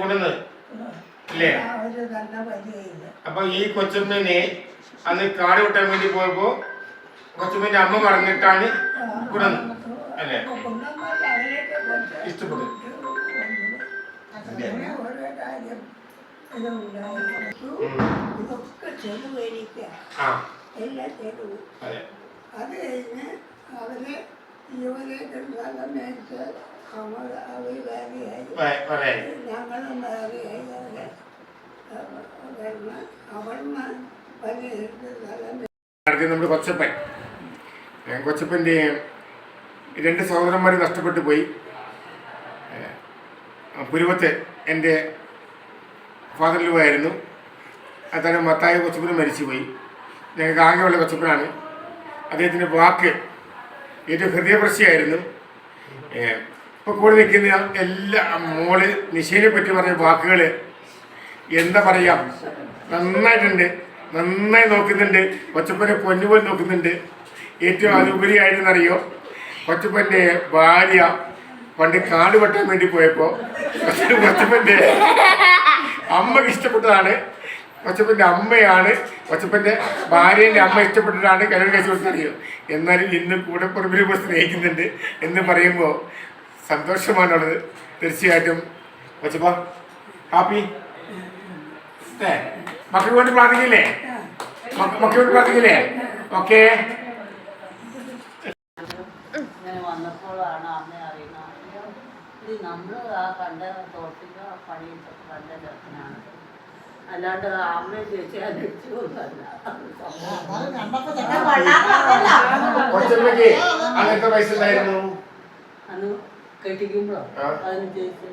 കൊണ്ടുവന്നത് അല്ലേ? അപ്പൊ ഈ കൊച്ചുമ്മനെ അന്ന് കാട് വിട്ടാൻ വേണ്ടി പോയപ്പോ കൊച്ചുമ്മന്റെ അമ്മ പറഞ്ഞിട്ടാണ് കൊണ്ടുവന്നത് അല്ലേ? ഇഷ്ടപ്പെട്ടു. ഇതൊക്കെ ചെറുവേലിക്ക എല്ലാ ചെറുവും അത് കഴിഞ്ഞ് അവര് യുവതയ്ക്ക് മേടിച്ച് അവർ വേറെയായി ഞങ്ങളും വേറെയായി അവിടുന്ന് നമ്മുടെ കൊച്ചപ്പൻ്റെ രണ്ട് സഹോദരന്മാർ നഷ്ടപ്പെട്ടു പോയി. പുരുവത്ത് എൻ്റെ ഫാദറിൽ ആയിരുന്നു. അദ്ദേഹം മത്തായ കൊച്ചപ്പനും മരിച്ചുപോയി. ഞങ്ങൾക്ക് ആകെയുള്ള കൊച്ചപ്പനാണ്. അദ്ദേഹത്തിൻ്റെ വാക്ക് ഏറ്റവും ഹൃദയപ്രശ്യമായിരുന്നു. ഇപ്പോൾ കൂടെ നിൽക്കുന്ന എല്ലാ മോള് നിശേനെ പറ്റി പറഞ്ഞ വാക്കുകൾ എന്താ പറയുക, നന്നായിട്ടുണ്ട്. നന്നായി നോക്കുന്നുണ്ട്. കൊച്ചപ്പനെ പൊന്നുപോലെ നോക്കുന്നുണ്ട്. ഏറ്റവും അതുപരിയായിട്ടെന്നറിയോ, കൊച്ചപ്പൻ്റെ ഭാര്യ പണ്ട് കാട് വെട്ടാൻ വേണ്ടി പോയപ്പോൾ കൊച്ചപ്പൻ്റെ അമ്മക്ക് ഇഷ്ടപ്പെട്ടതാണ്. കൊച്ചപ്പൻ്റെ അമ്മയാണ് കൊച്ചപ്പൻ്റെ ഭാര്യേൻ്റെ അമ്മ ഇഷ്ടപ്പെട്ടിട്ടാണ് കല്യാണം കഴിച്ചു കൊടുത്തറിയോ. എന്നാലും ഇന്ന് കൂടെ പുറമിനെ പോലെ സ്നേഹിക്കുന്നുണ്ട് എന്ന് പറയുമ്പോൾ സന്തോഷമാണുള്ളത്. തീർച്ചയായിട്ടും കൊച്ചപ്പ ഹാപ്പി. മക്കൾക്ക് വേണ്ടി പ്രാർത്ഥിക്കില്ലേ? മക്കൾക്ക് വേണ്ടി പ്രാർത്ഥിക്കില്ലേ? ഓക്കെ. വന്നപ്പോഴാണ് അമ്മ അറിയുന്നത് നമ്മൾ ആ കണ്ട തോട്ടിലോ പണിയിട്ടൊക്കെ കണ്ട രത്നാണ്. അല്ലാണ്ട് അമ്മയെ ചോദിച്ചാൽ അന്ന് കെട്ടിക്കുമ്പോഴോ അതിന് ചോദിച്ചു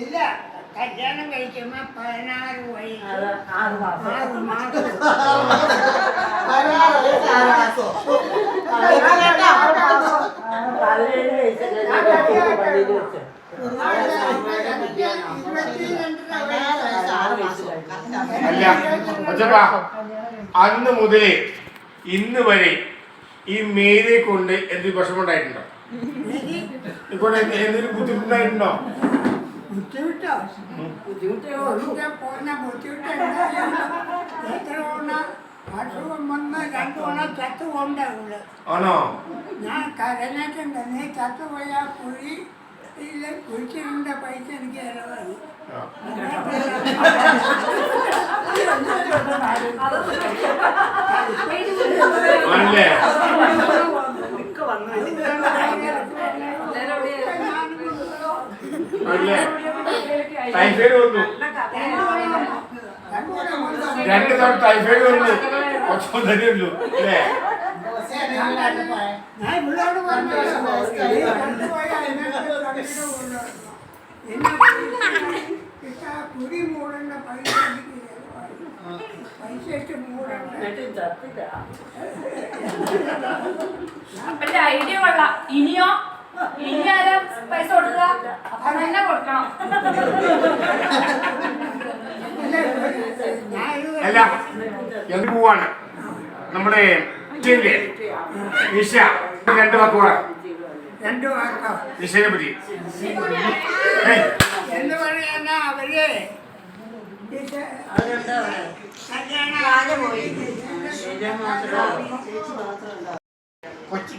ഇല്ല. കല്യാണം കഴിക്കുമ്പോ 16 വയസ്സ് 6 മാസം അല്ല കൊച്ചപ്പ, അന്ന് മുതലേ ഇന്ന് വരെ ഈ മേരിയെ കൊണ്ട് എന്തൊരു വിഷമമുണ്ടായിട്ടുണ്ടോ? ഇപ്പോൾ എന്തെങ്കിലും ബുദ്ധിമുട്ടുണ്ടായിട്ടുണ്ടോ? ബുദ്ധിമുട്ടോ? ബുദ്ധിമുട്ടോ പോന്ന ബുദ്ധിമുട്ടുണ്ടോ? അസുഖം വന്ന് 2 ഓണം ചത്തുകൊണ്ടാവുള്ളു. ആണോ? ഞാൻ കരഞ്ഞിട്ടുണ്ട്. നീ ചത്തുപോയാ കുഴി കുഴിച്ചിരുന്ന പൈസ എനിക്ക് ഇളവായി. ടൈഫോയിഡ് വന്നു. 2 തവണ ടൈഫോയിഡ് വന്നു. തന്നെ ഉള്ളൂ അല്ലേ? ഞാൻ ഇവളോട് പറഞ്ഞു കുടി മൂടേണ്ട പൈസ ഇട്ട് മൂടേണ്ട. അപ്പന്റെ ഐഡിയ കൊള്ളാം. ഇനി ആരാ പൈസ കൊടുക്കുക? അപ്പൊ തന്നെ കൊടുക്കണം. അല്ല, എന്ത് പോവാണ് നമ്മുടെ നിഷ? 2 വാക്ക് പറ. 2 വാക്കോ? നിഷയെ പറ്റി എന്ന് പറയാ അവര്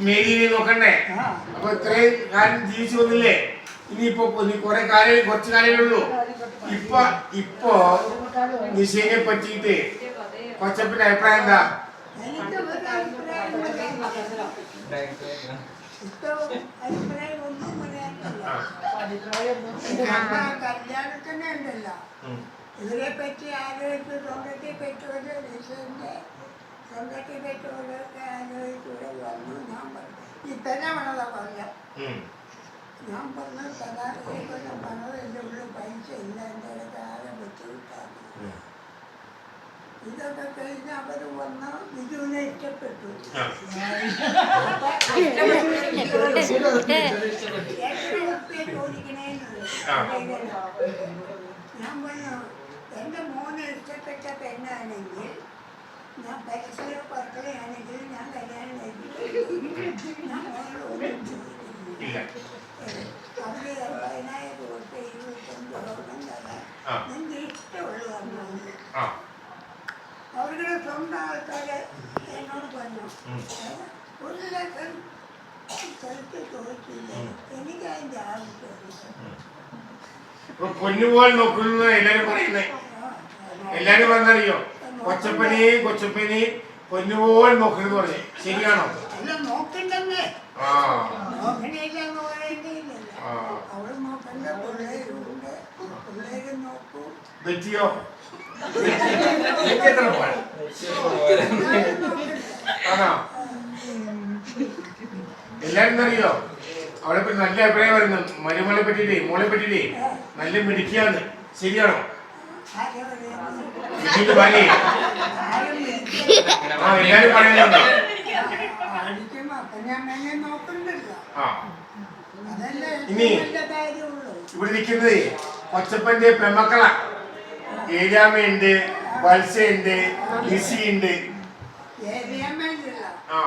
മേരിയെ നോക്കണ്ടേ? അപ്പൊ ഇത്രയും കാലം ജീവിച്ചു വന്നില്ലേ? ഇനിയിപ്പോ കുറെ കാലം, കുറച്ചു കാലമേ ഉള്ളൂ. ഇപ്പൊ നിഷയെ പറ്റിയിട്ട് കൊച്ചപ്പന്റെ അഭിപ്രായം എന്താ? കല്യാണത്തിന് ഉണ്ടല്ലോ, ഇതിനെ പറ്റി ആലോചിച്ച് സ്വന്തത്തെ പറ്റുമല്ലോ, സ്വന്തത്തെ പറ്റുമല്ലൊക്കെ ആലോചിച്ചൂടെ വന്നു. ഞാൻ പറഞ്ഞു ഇത്തന്നെ വേണതാ പറയാം. ഞാൻ പറഞ്ഞു തലാഖിനെ പറഞ്ഞത് എൻ്റെ ഉള്ളിൽ പൈസ ഇല്ല, എൻ്റെ അടുത്ത് ആരെ ബുദ്ധിമുട്ടാണ്. ഇതൊക്കെ കഴിഞ്ഞ് അവർ വന്ന് ബിജുവിനെ ഇഷ്ടപ്പെട്ടു. ഞാൻ പറഞ്ഞു എൻ്റെ മോനെ ഇഷ്ടപ്പെട്ട പെണ്ണാണെങ്കിൽ, ഞാൻ പരസ്പര പറക്കുകയാണെങ്കിൽ ഞാൻ കല്യാണം കഴിക്കും. ഞാൻ മോനോട് ഒന്നും ചോദിക്കുന്നു. സ്ഥലത്ത് ചോദിച്ചില്ല. എനിക്ക് അതിൻ്റെ ആവശ്യമില്ല. ഇപ്പൊ പൊന്നുപോൽ നോക്കുന്നു എല്ലാരും പറയുന്നേ. എല്ലാരും പറഞ്ഞറിയോ കൊച്ചപ്പനെ പൊന്നുപോൽ നോക്കണെന്ന് പറഞ്ഞു. ശരിയാണോ? അല്ല നോക്കണ്ടെന്നേ. ആ നോക്കണില്ല എന്ന് പറയേണ്ടിയില്ലല്ലോ. അവള് നോക്കണ്ട. പിള്ളേരുണ്ട്, പിള്ളേര് നോക്കൂ. പറ്റിയോ? ആണോ? എല്ലാരും അറിയോ അവളെ പറ്റി നല്ല അഭിപ്രായം പറയുന്നു. മരുമോളെ പറ്റിയില്ലേ, മോളെ പറ്റിയില്ലേ നല്ല മിടുക്കിയാന്ന്. ശരിയാണോ? ഇതിന്റെ ഭാര്യ ആ എല്ലാരും പറയുന്നുണ്ട്. ആ ഇനി ഇവിടെ നിൽക്കുന്നത് കൊച്ചപ്പന്റെ പെമ്മക്കളാ. ഏരിയാമ്മയുണ്ട്, വത്സയുണ്ട്, ലിസിയുണ്ട്. ആ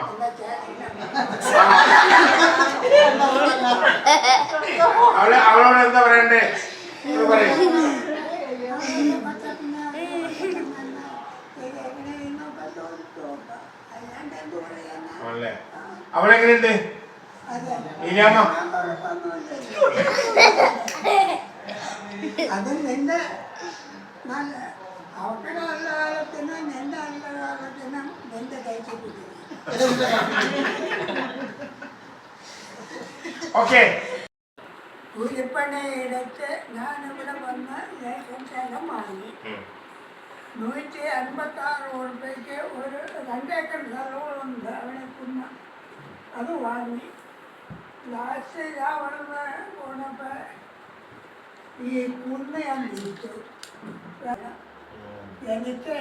അവളോട് എന്താ പറയണ്ടേ? പറയും. അവളെങ്ങനെയുണ്ട് ഏരിയാമ്മ? അത് നിന്റെ നല്ല അവരുടെ നല്ല കാലത്തിനും നിന്റെ നല്ല കാലത്തിനും നിന്റെ കൈക്ക് കിട്ടും. ഓക്കെ. കൂലിപ്പണിയെടുത്ത് ഞാനിവിടെ വന്ന് ലേശം സ്ഥലം വാങ്ങി. 156 രൂപയ്ക്ക് ഒരു 2 ഏക്കർ സ്ഥലങ്ങളുണ്ട് അവിടെ കുന്ന. അത് വാങ്ങി. ലാസ്റ്റ് ഞാൻ അവിടുന്ന് പോണപ്പോൾ ഈ കുന്ന് ഞാൻ തിരിച്ചു. എനിക്ക്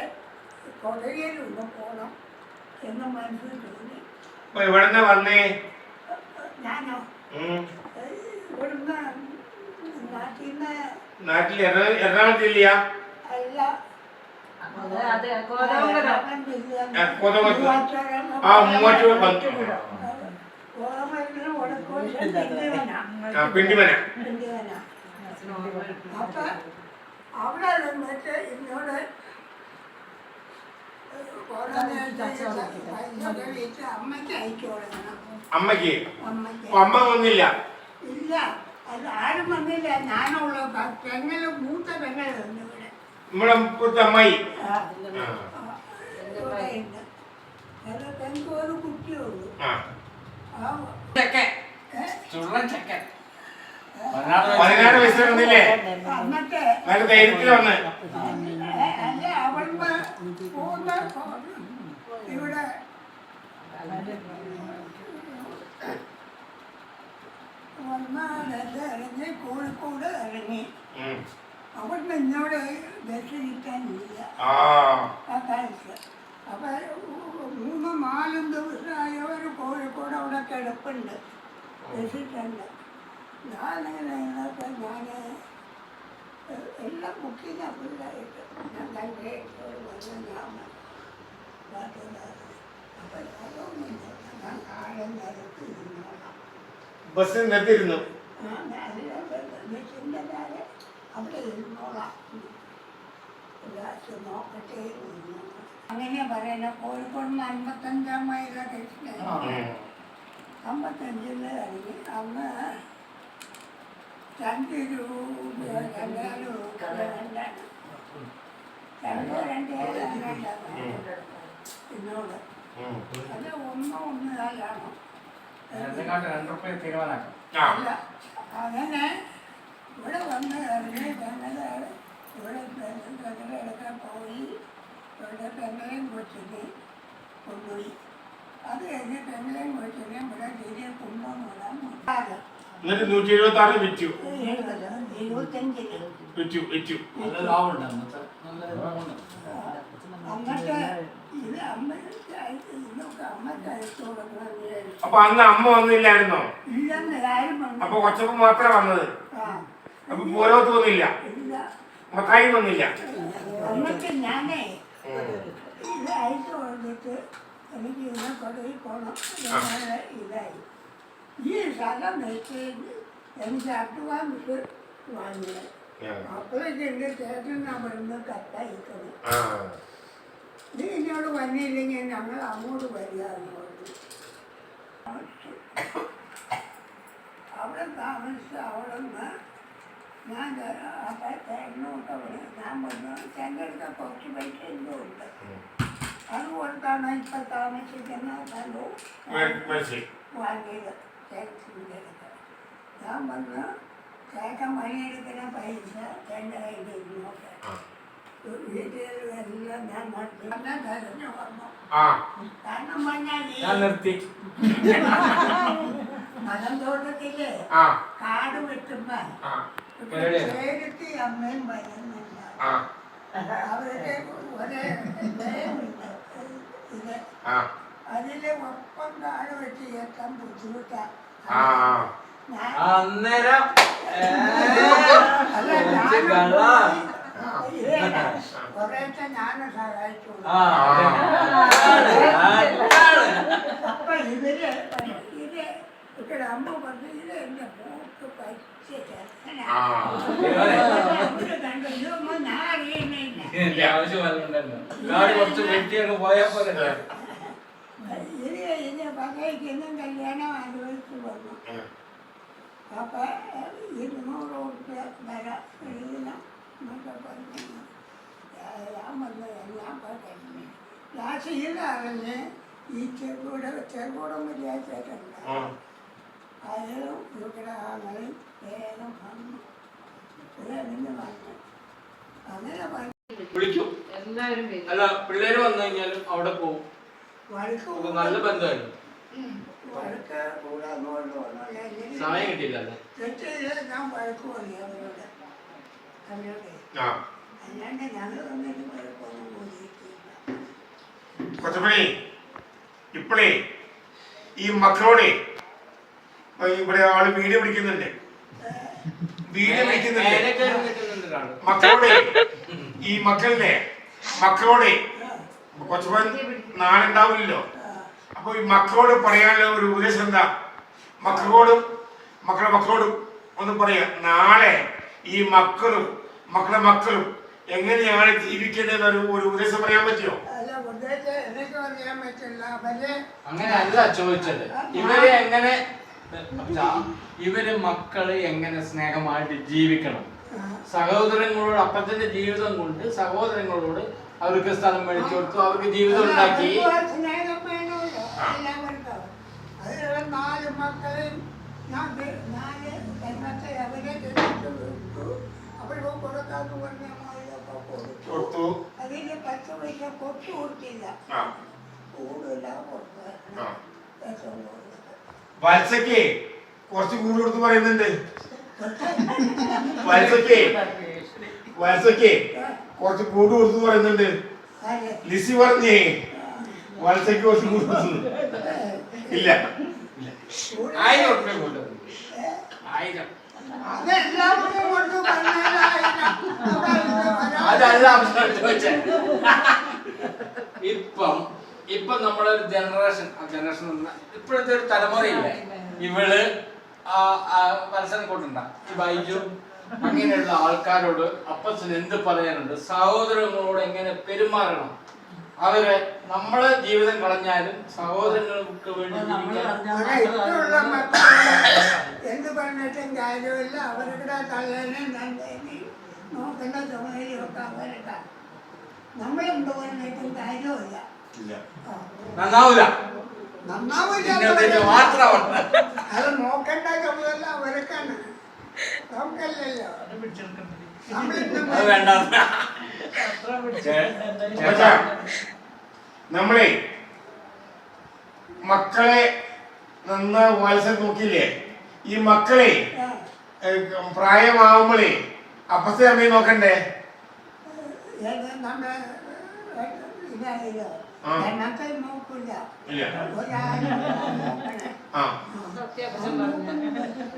കൊടകയിലൊന്ന് പോകണം എന്ന് മനസ്സിൽ തോന്നി. എവിടെന്നാ വന്നേ? ഞാനോ ഇവിടുന്ന് നാട്ടിൽ എറണാകുളം ജില്ലയാ? അല്ല, പിണ്ടിമന. അപ്പൊ അവിടെ നിന്നിട്ട് എന്നോട് അമ്മയ്ക്ക് അയച്ചു കൊടുക്കണം. അമ്മക്ക്? അമ്മയ്ക്ക് അമ്മ വന്നില്ല? ഇല്ല, അത് ആരും വന്നില്ല. ഞാനുള്ള പെങ്ങള്, മൂത്ത പെങ്ങള് വന്നു ഇവിടെ. നമ്മളെ ഇപ്പോഴത്തെ അമ്മായി. ഇവിടെ ഉണ്ട്. അത് പെങ്ങൾക്ക് ഒരു കുട്ടിയുള്ളൂ. ചുള്ളൻ 16 വയസ്സിൽ വന്നില്ലേ? എന്നിട്ട് നല്ല ധൈര്യത്തിൽ വന്ന്. അല്ല, അവിടുന്ന് പോകുന്ന ഇവിടെ വന്നാലത് ഇറങ്ങി കോഴിക്കോട് ഇറങ്ങി. അവിടുന്ന് എന്നോട് ബസ് കിട്ടാനില്ല ആ കാലത്ത്. അപ്പൊ 3-4 ദിവസമായ ഒരു കോഴിക്കോട് അവിടെ കിടപ്പുണ്ട്, ബസ്സിട്ടുണ്ട്. ഞാനങ്ങനെ ഞാൻ എല്ലാം ബുക്കിങ് അപ്പില്ലായിട്ട് ഞാൻ തന്നെ വന്ന് ഞാൻ അപ്പം അതൊന്നും ഞാൻ താഴെ നിരത്തി ഇരുന്നോളാം. ബസ് നിർത്തിയിരുന്നു. ബസ്സിൻ്റെ താഴെ അവിടെ ഇരുന്നോളാം, നോക്കട്ടെ ഇരുന്നോളാം. അങ്ങനെ പറയുന്നത്. കോഴിക്കോട് 55 മൈല കൃഷ്ണ 55 ഇറങ്ങി. അന്ന് 2 രൂപ 2 എന്നോട് അത് 1-1.4 അല്ല. അങ്ങനെ ഇവിടെ വന്ന് ഇറങ്ങി പെങ്ങള് ഇവിടെ പെങ്ങളെടുക്കാൻ പോയി. ഇവിടെ പെങ്ങളെയും കൊച്ചിനെ കൊണ്ടുപോയി. അത് കഴിഞ്ഞ് പെങ്ങളെയും കൊച്ചിനെയും ഇവിടെ തിരികെ കൊണ്ടുവന്നിടാൻ. എന്നിട്ട് 176 വിറ്റു. 75 വിറ്റു. എന്നിട്ട് ഇത് അമ്മയ്ക്ക് അയച്ചു കൊടുക്കണം. അപ്പൊ അന്ന് അമ്മ വന്നില്ലായിരുന്നോ? ഇല്ലെന്ന് കാര്യം അപ്പൊ കൊച്ചപ്പൻ മാത്രമേ വന്നത്. അപ്പൊ പോരോത്ത് വന്നില്ല, ഇല്ല. മത്തായി വന്നില്ല. എന്നിട്ട് ഞാനേ ഇത് അയച്ചു കൊടുത്തിട്ട് എനിക്ക് ഇതിനെ കൊടയിൽ പോകണം. ഇതായി ഈ സ്ഥലം വെച്ച് എനിക്ക് അഡ്വാൻസ് വാങ്ങിയത്. അപ്പോഴേക്ക് എൻ്റെ ചേട്ടൻ അവിടുന്ന് കത്തയക്കണം. നീ എന്നോട് വന്നില്ലെങ്കിൽ ഞങ്ങൾ അങ്ങോട്ട് വരിക എന്ന് പറഞ്ഞു. അവിടെ താമസിച്ച് അവിടെ നിന്ന് ഞാൻ അപ്പം തേങ്ങോട്ട് ഞാൻ വന്ന് ചെങ്കടുത്ത കുറച്ച് പൈസ എന്തോ ഉണ്ട് അതുകൊണ്ടാണ് ഇപ്പം താമസിക്കുന്ന സ്ഥലവും വാങ്ങിയത് ചേട്ടൻ്റെ അടുത്ത്. ഞാൻ വന്ന് ചേട്ടൻ പണിയെടുക്കുന്ന പൈസ എൻ്റെ കയ്യിൽ ഇരുന്നോട്ടെ വീട്ടിലെല്ലാം ഞാൻ നടത്തി തെരഞ്ഞു വന്നു. കാരണം ഞാൻ നിർത്തി. മലന്തോട്ടത്തില് കാട് വെട്ടുമ്പോ പേരത്തി അമ്മയും വരുന്നുണ്ട്. അവരുടെ ഒരേ ദയവുണ്ട്. ഇത് അതില് ഒപ്പം കാട് വെട്ടി എത്താൻ ബുദ്ധിമുട്ടാണ്. അന്നേരം കുറേശ്ശെ ഞാനും സഹായിച്ചു. അപ്പൊ ഇത് ഇവിടെ അമ്മ പറഞ്ഞു ഇത് എന്റെ മൂക്ക് പച്ച കണ്ടു. ഇതൊന്നും ഞാൻ അറിയുന്നില്ല. കുറച്ച് വെട്ടിയൊക്കെ പോയാൽ പോലെ ഇത് പകയ്ക്കൊന്നും കല്യാണം ആലോചിച്ച് വന്നു. അപ്പൊ 200 റുപ്യ വരാം എഴുതണം എന്നൊക്കെ പറഞ്ഞു. ഞാൻ വന്ന് ഞാൻ പറഞ്ഞു രാശിയിലറിഞ്ഞ് ഈ ചെറുകൂടം വിചാരിച്ചിട്ടുണ്ട്. അയാളും ഇവിടെ ആളും വേഗം വന്നു. ഇതെന്നെ വന്നു. അങ്ങനെ പറഞ്ഞു വിളിക്കും. അല്ല പിള്ളേര് വന്നു കഴിഞ്ഞാലും അവിടെ പോകും. വഴക്ക് നല്ല ബന്ധമായിരുന്നു. വഴക്ക് കൂടാന്നോണ്ട് സമയം കിട്ടിയില്ല. തെറ്റ് ഞാൻ വഴക്ക് പറയും അവരോട്. അവരോട് അല്ലാണ്ട് ഞങ്ങൾ തമ്മിലും വഴക്കൊന്നും പോയിരിക്കില്ല. കൊച്ചപ്പണി ഇപ്പളേ ഈ മക്കളോടെ ഇവിടെ ആള് വീഡിയോ പിടിക്കുന്നുണ്ട്. വീഡിയോ പിടിക്കുന്നുണ്ട് മക്കളോടെ. ഈ മക്കളോടെ കൊച്ചപ്പൻ നാളുണ്ടാവില്ലല്ലോ. അപ്പൊ ഈ മക്കളോട് പറയാനുള്ള ഒരു ഉപദേശം എന്താ? മക്കളോടും ഒന്ന് പറയാ. നാളെ ഈ മക്കളും എങ്ങനെയാണ് ജീവിക്കേണ്ടതെന്ന് ഒരു ഉപദേശം പറയാൻ പറ്റുമോ? അങ്ങനെയല്ല ചോദിച്ചത്. ഇവര് മക്കള് എങ്ങനെ സ്നേഹമായിട്ട് ജീവിക്കണം, സഹോദരങ്ങളോട് അപ്പച്ചന്റെ ജീവിതം കൊണ്ട് സഹോദരങ്ങളോട് അവർക്ക് സ്ഥലം മേടിച്ചു കൊടുത്തു, അവർക്ക് ജീവിതം ഉണ്ടാക്കി. നാല് മക്കളെയും ഞാൻ 4 പെണ്ണത്തെ അവരെ അവർക്ക് കൊടുക്കാന്ന് പറഞ്ഞ കൊടുത്തു. അതിന് 10 പൈസ കൊച്ചു കൊടുത്തില്ല. കൂടുതല വത്സയ്ക്ക് കുറച്ച് കൂടി കൊടുത്ത് പറയുന്നുണ്ട്. വത്സയ്ക്ക് കുറച്ച് കൂടി കൊടുത്ത് പറയുന്നുണ്ട്. ലിസി പറഞ്ഞേ വത്സയ്ക്ക് കുറച്ച് കൂടി കൊടുത്തു. ഇല്ല 1000 റുപ്യ കൊണ്ടുവന്നു. 1000 അതല്ല ചോദിച്ചേ. ഇപ്പം നമ്മുടെ ഒരു ജനറേഷൻ ഇപ്പോഴത്തെ ഒരു തലമുറയില്ലേ, ഇവള് മത്സരം കൊണ്ടുണ്ട ഈ ബൈജു അങ്ങനെയുള്ള ആൾക്കാരോട് അപ്പച്ചന് എന്ത് പറയാനുണ്ട്, സഹോദരങ്ങളോട് എങ്ങനെ പെരുമാറണം, അവരെ നമ്മളെ ജീവിതം കളഞ്ഞാലും സഹോദരങ്ങൾക്ക് വേണ്ടി എന്ത് പറഞ്ഞിട്ടും കാര്യമില്ല. അവരുടെ തള്ളേനെ നോക്കേണ്ട ചുമതലയൊക്കെ അവരുടെ. നമ്മളെന്ത് പറഞ്ഞിട്ടും കാര്യമില്ല. നന്നാവൂല. അത് നോക്കേണ്ട ചുമതല അവർക്കാണ്, നമുക്കല്ലല്ലോ. നമ്മളെ മക്കളെ നന്നായി വാത്സല്യം നോക്കിയില്ലേ? ഈ മക്കളെ പ്രായമാവുമ്പോഴേ അപ്പത്തെ അമ്മയെ നോക്കണ്ടേ?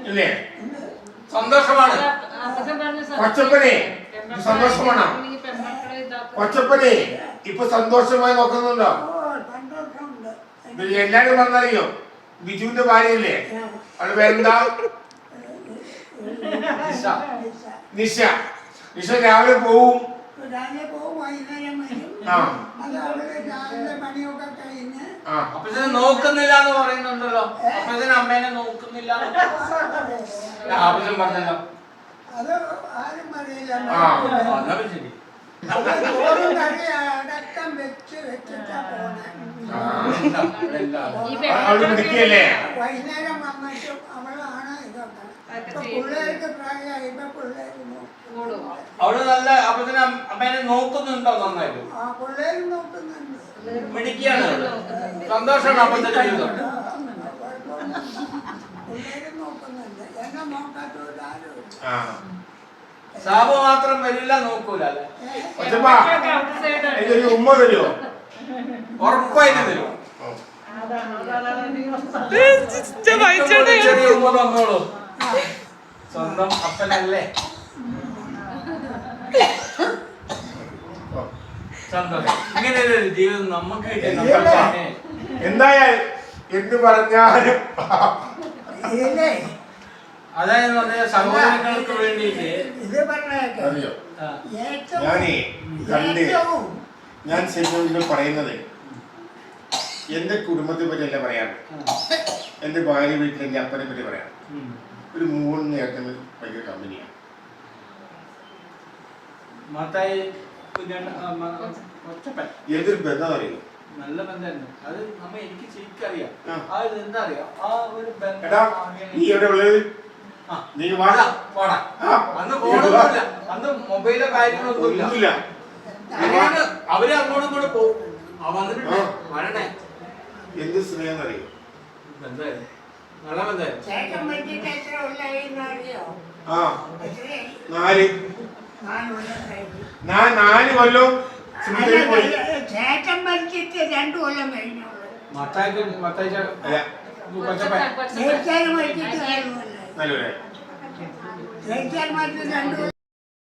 ഇല്ലേ? സന്തോഷമാണ് കൊച്ചപ്പനെ, സന്തോഷമാണോ കൊച്ചപ്പനെ? ഇപ്പൊ സന്തോഷമായി നോക്കുന്നുണ്ടോ? എല്ലാരും പറഞ്ഞറിയോ? ബിജുവിന്റെ ഭാര്യയല്ലേ? അവള് പേരെന്താ? നിഷ രാവിലെ പോവും. അപ്പച്ചനെ നോക്കുന്നില്ല എന്ന് പറയുന്നുണ്ടല്ലോ. അപ്പച്ചനെ അമ്മേനെ നോക്കുന്നില്ല. ആവശ്യം പറഞ്ഞല്ലോ. അത് ആരും അറിയില്ല. ആ. എന്നാ ശരി. ചോറും കറി അടക്കം വെച്ചിട്ടാ പോണേ. അവള് പിടിക്കല്ലേ? വൈകുന്നേരം വന്നിട്ട് അവളാണ് ഇതൊക്കെ. ഇപ്പൊ പിള്ളേർക്ക് പ്രായമായി. ഇപ്പൊ പിള്ളേര് അവള് നല്ല അപ്പത്തിന് അമ്മേനെ നോക്കുന്നുണ്ടോ നന്നായിട്ട്? ആ പിള്ളേര് നോക്കുന്നുണ്ട്. മിടിക്കുകയാണ് അവള്. സന്തോഷമാണ് അപ്പത്തിന്റെ ജീവിതം. പിള്ളേര് നോക്കുന്നുണ്ട്. എന്നെ നോക്കാത്തവരാരും ആ. സാബ് മാത്രം വരില്ല, നോക്കൂല അല്ലേ? കൊച്ചപ്പ എനിക്കൊരു ഉമ്മ തരുമോ? ഉറപ്പായിട്ട് തരും. ചെറിയ ഉമ്മ തന്നോളൂ. സ്വന്തം അപ്പനല്ലേ? സന്തോഷം. ഇങ്ങനെ ഒരു ജീവിതം നമുക്ക് കിട്ടിയ എന്തായാലും എന്ത് പറഞ്ഞാലും ഇല്ലേ അതായത് പറഞ്ഞ സഹോദരങ്ങൾക്ക് വേണ്ടിയിട്ട് ഇത് പറഞ്ഞേക്കെ അറിയോ? ഏറ്റവും ഞാനേ കണ്ട് ഏറ്റവും ഞാൻ ശരിക്കും പറയുന്നത് എന്റെ കുടുംബത്തെ പറ്റിയല്ല പറയാറ്. എന്റെ ഭാര്യ വീട്ടിൽ എന്റെ അപ്പനെ പറ്റി പറയാം. ഒരു 3 നേരത്തിന് ഭയങ്കര കമ്പനിയാണ്. മാതായി ഒറ്റപ്പൻ ഏതൊരു ബന്ധം അറിയോ? നല്ല ബന്ധമുണ്ട്. അത് നമ്മ എനിക്ക് ശരിക്കറിയാം. ആ. അത് എന്താ അറിയാം, ആ ഒരു എടാ നീ എവിടെ ഉള്ളത്? നീ വാടാ. പോടാ. ആ. അന്ന് ഫോണൊന്നുമില്ല, അന്ന് മൊബൈലോ കാര്യങ്ങളൊന്നുമില്ല. ഒന്നുമില്ല. അങ്ങനെയാണ് അവര് അങ്ങോട്ടും ഇങ്ങോട്ട് പോകും. വന്നിട്ടുണ്ട് ആ. വരണേ. എന്ത് സ്നേഹം അറിയോ? ബന്ധമായിരുന്നു, നല്ല ബന്ധമായിരുന്നു. ചേട്ടൻ പറ്റിയിട്ട് എത്ര കൊല്ലായി അറിയോ? ആ എത്രയായി? 4. 4 കൊല്ലം കഴിഞ്ഞു. ഞാൻ 4 കൊല്ലം സിമിത്തേരി പോയി. ചേട്ടൻ മരിച്ചിട്ട് 2 കൊല്ലം കഴിഞ്ഞുള്ളൂ. മത്തായിക്ക് അല്ല കൊച്ചപ്പൻ ചേച്ചാൻ മരിച്ചിട്ട് 4 കൊല്ലം. നല്ലൊരു ചേച്ചാൻ മരിച്ചിട്ട് 2 കൊല്ലം.